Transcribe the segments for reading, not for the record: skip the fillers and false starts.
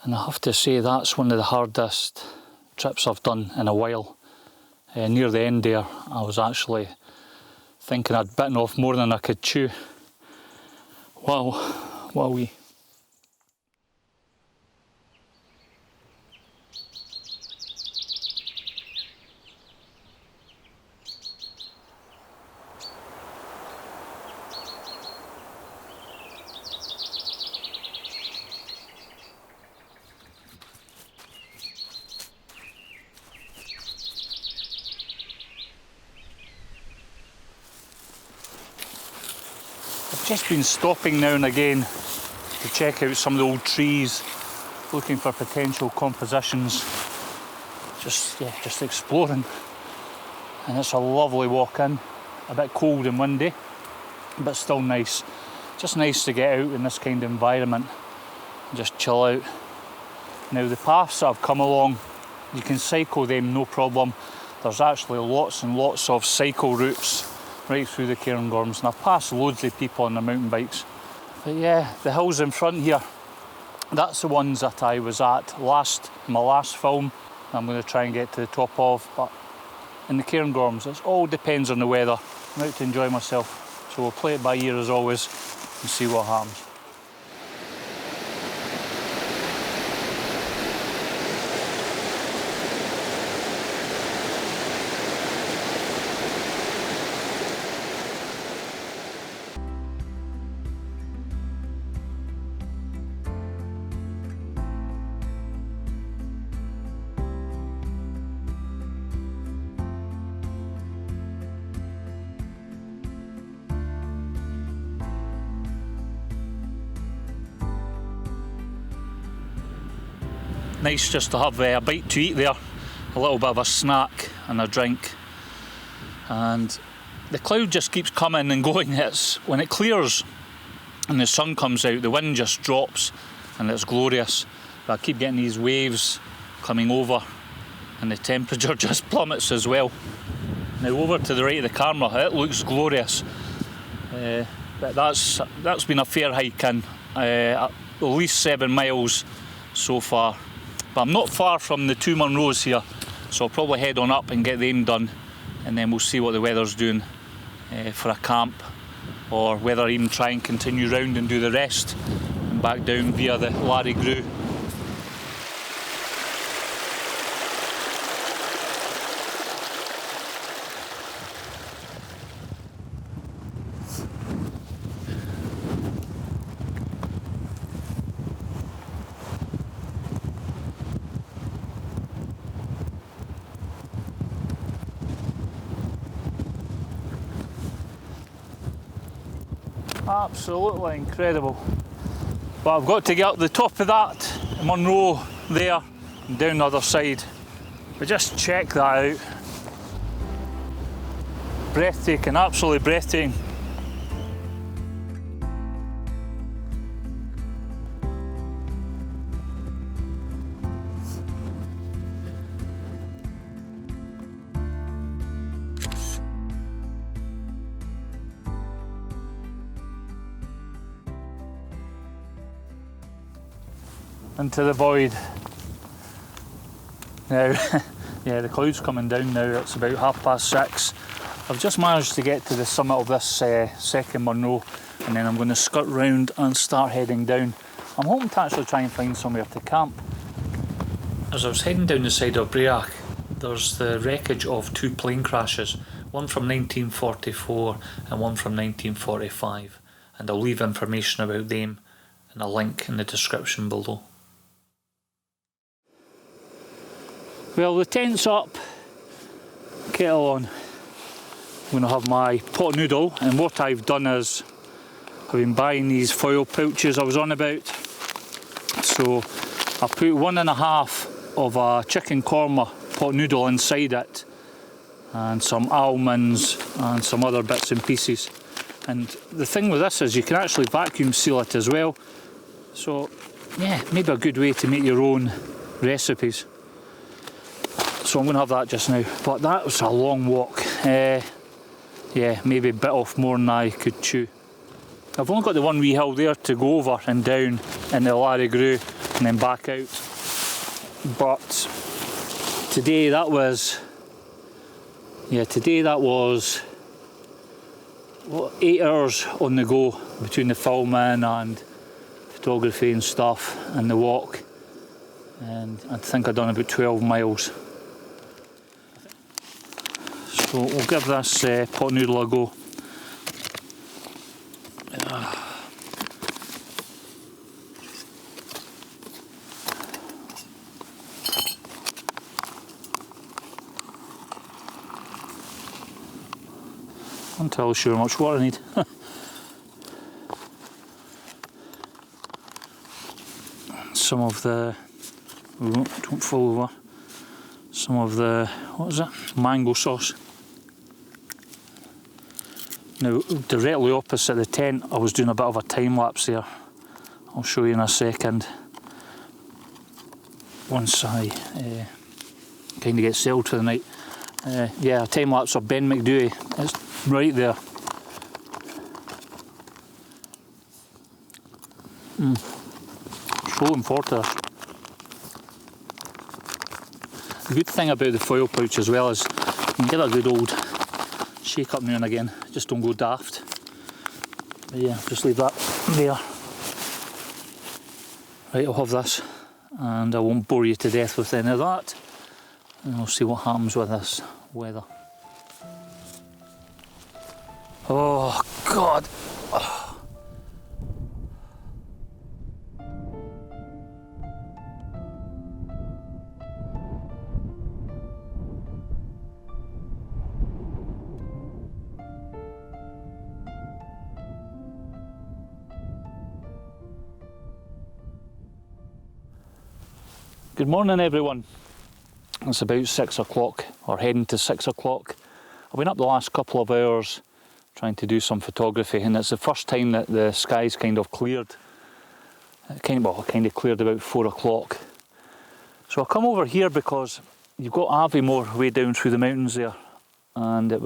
And I have to say that's one of the hardest trips I've done in a while. Near the end there, I was actually thinking I'd bitten off more than I could chew. Wow, wowee. I've just been stopping now and again to check out some of the old trees, looking for potential compositions, just exploring. And it's a lovely walk in, a bit cold and windy, but still nice. Just nice to get out in this kind of environment and just chill out. Now the paths that I've come along, you can cycle them no problem. There's actually lots and lots of cycle routes right through the Cairngorms, and I've passed loads of people on their mountain bikes. But yeah, the hills in front here, that's the ones that I was at in my last film. I'm going to try and get to the top of, but in the Cairngorms, it all depends on the weather. I'm out to enjoy myself, so we'll play it by ear as always and see what happens. Nice just to have a bite to eat there, a little bit of a snack and a drink. And the cloud just keeps coming and going. When it clears and the sun comes out, the wind just drops and it's glorious. But I keep getting these waves coming over and the temperature just plummets as well. Now over to the right of the camera, it looks glorious. But that's been a fair hike in, at least 7 miles so far. But I'm not far from the 2 Munros here, so I'll probably head on up and get them done, and then we'll see what the weather's doing for a camp, or whether I even try and continue round and do the rest and back down via the Lavalier. Absolutely incredible. But I've got to get up the top of that Munro there and down the other side. But just check that out. Breathtaking, absolutely breathtaking. Into the void. Now, yeah, the cloud's coming down now, it's about 6:30. I've just managed to get to the summit of this second Benro, and then I'm going to skirt round and start heading down. I'm hoping to actually try and find somewhere to camp. As I was heading down the side of Breach, there's the wreckage of 2 plane crashes, one from 1944 and one from 1945, and I'll leave information about them and a link in the description below. Well, the tent's up, kettle on. I'm going to have my pot noodle, and what I've done is I've been buying these foil pouches I was on about. So I put 1.5 of a chicken korma pot noodle inside it, and some almonds and some other bits and pieces. And the thing with this is you can actually vacuum seal it as well. So yeah, maybe a good way to make your own recipes. So I'm going to have that just now. But that was a long walk. Yeah, maybe a bit off more than I could chew. I've only got the one wee hill there to go over and down in the Lavalier, and then back out. But today that was, what, 8 hours on the go between the filming and photography and stuff and the walk, and I think I've done about 12 miles. So we'll give this pot noodle a go. I'm not entirely sure how much water I need. Some of the, don't fall over, some of the, what is it, mango sauce. Now, directly opposite the tent, I was doing a bit of a time lapse there. I'll show you in a second. Once I kind of get settled for the night. Yeah, a time lapse of Ben McDewey. It's right there. So looking forward to this. The good thing about the foil pouch as well is you can get a good old shake up now and again, just don't go daft. But yeah, just leave that there. Right, I'll have this and I won't bore you to death with any of that, and I'll see what happens with this weather. Oh God! Good morning everyone. It's about 6 o'clock, or heading to 6 o'clock. I've been up the last couple of hours trying to do some photography, and it's the first time that the sky's kind of cleared. It kind of cleared about 4 o'clock. So I come over here because you've got Aviemore way down through the mountains there, and it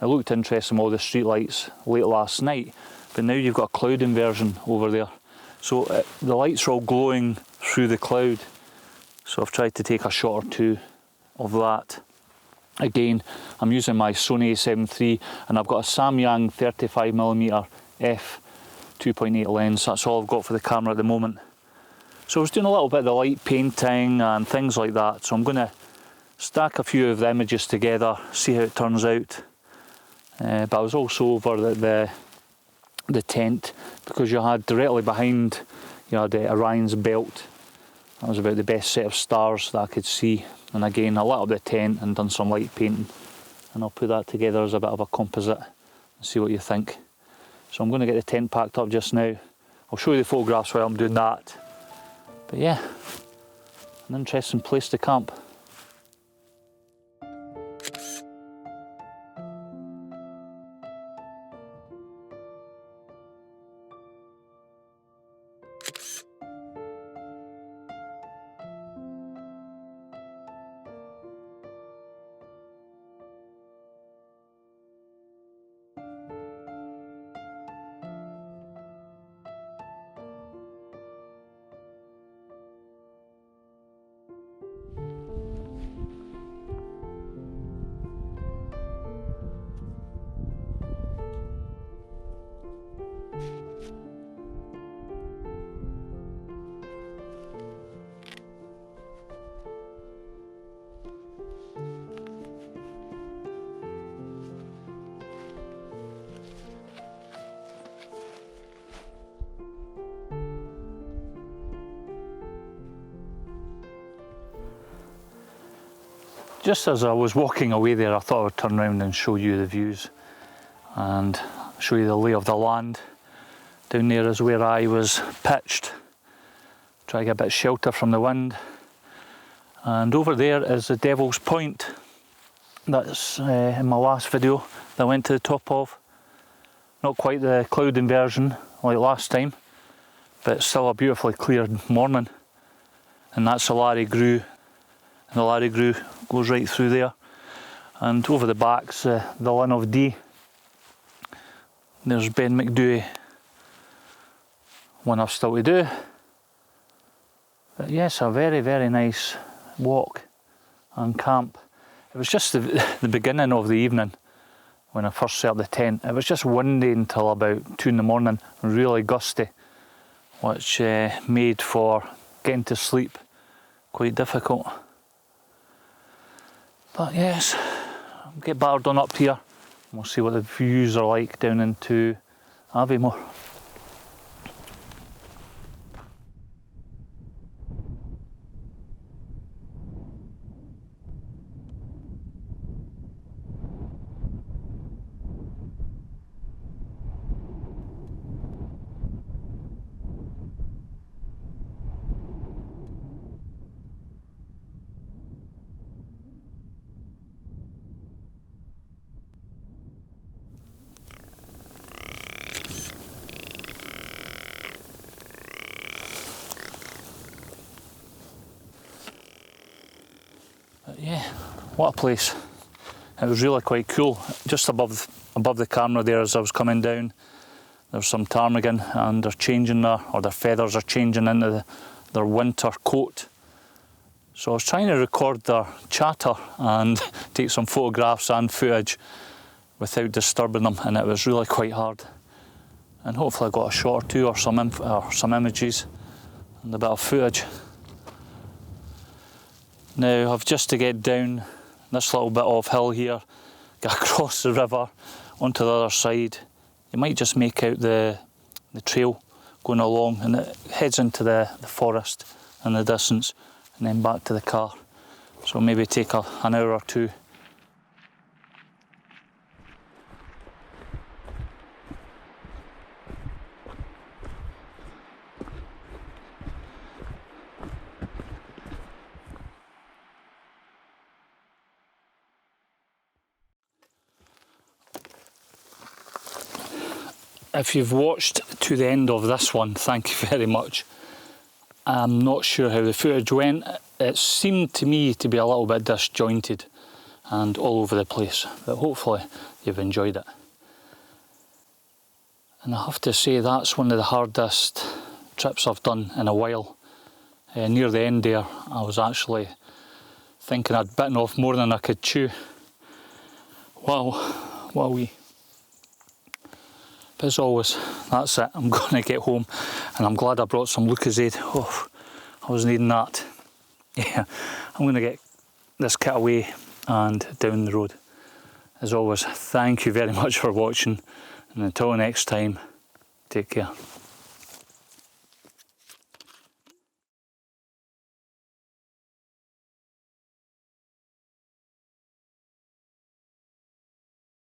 looked interesting, all the street lights late last night, but now you've got a cloud inversion over there. So the lights are all glowing through the cloud. So I've tried to take a shot or two of that. Again, I'm using my Sony a7 III, and I've got a Samyang 35mm f 2.8 lens. That's all I've got for the camera at the moment. So I was doing a little bit of the light painting and things like that. So I'm going to stack a few of the images together, see how it turns out. But I was also over at the tent, because you had directly behind, you had Orion's belt. That was about the best set of stars that I could see. And again, I lit up the tent and done some light painting, and I'll put that together as a bit of a composite and see what you think. So I'm going to get the tent packed up just now. I'll show you the photographs while I'm doing that. But yeah, an interesting place to camp. Just as I was walking away there, I thought I would turn around and show you the views and show you the lay of the land. Down there is where I was pitched, try to get a bit of shelter from the wind. And over there is the Devil's Point. That's in my last video that I went to the top of. Not quite the cloud inversion like last time, but still a beautifully cleared morning. And that's the Larry Grew. And the Larry Grew goes right through there. And over the back's the Linn of Dee. There's Ben McDewey. One I've still to do. But yes, a very, very nice walk and camp. It was just the beginning of the evening when I first set up the tent. It was just windy until about 2 in the morning, really gusty, which made for getting to sleep quite difficult. But yes, I'll get battered on up here and we'll see what the views are like down into Aviemore. But yeah, what a place. It was really quite cool. Just above the camera there as I was coming down, there's some ptarmigan and they're changing their feathers are changing into their winter coat. So I was trying to record their chatter and take some photographs and footage without disturbing them, and it was really quite hard. And hopefully I got a shot or two or some images and a bit of footage. Now I've just to get down this little bit of hill here, get across the river onto the other side. You might just make out the trail going along, and it heads into the forest in the distance and then back to the car. So maybe take an hour or two. If you've watched to the end of this one, thank you very much. I'm not sure how the footage went. It seemed to me to be a little bit disjointed and all over the place, but hopefully you've enjoyed it. And I have to say that's one of the hardest trips I've done in a while. Near the end there, I was actually thinking I'd bitten off more than I could chew. Wow, wowee. But as always, that's it. I'm going to get home, and I'm glad I brought some Lucozade. Oh, I was needing that. Yeah, I'm going to get this kit away and down the road. As always, thank you very much for watching, and until next time, take care.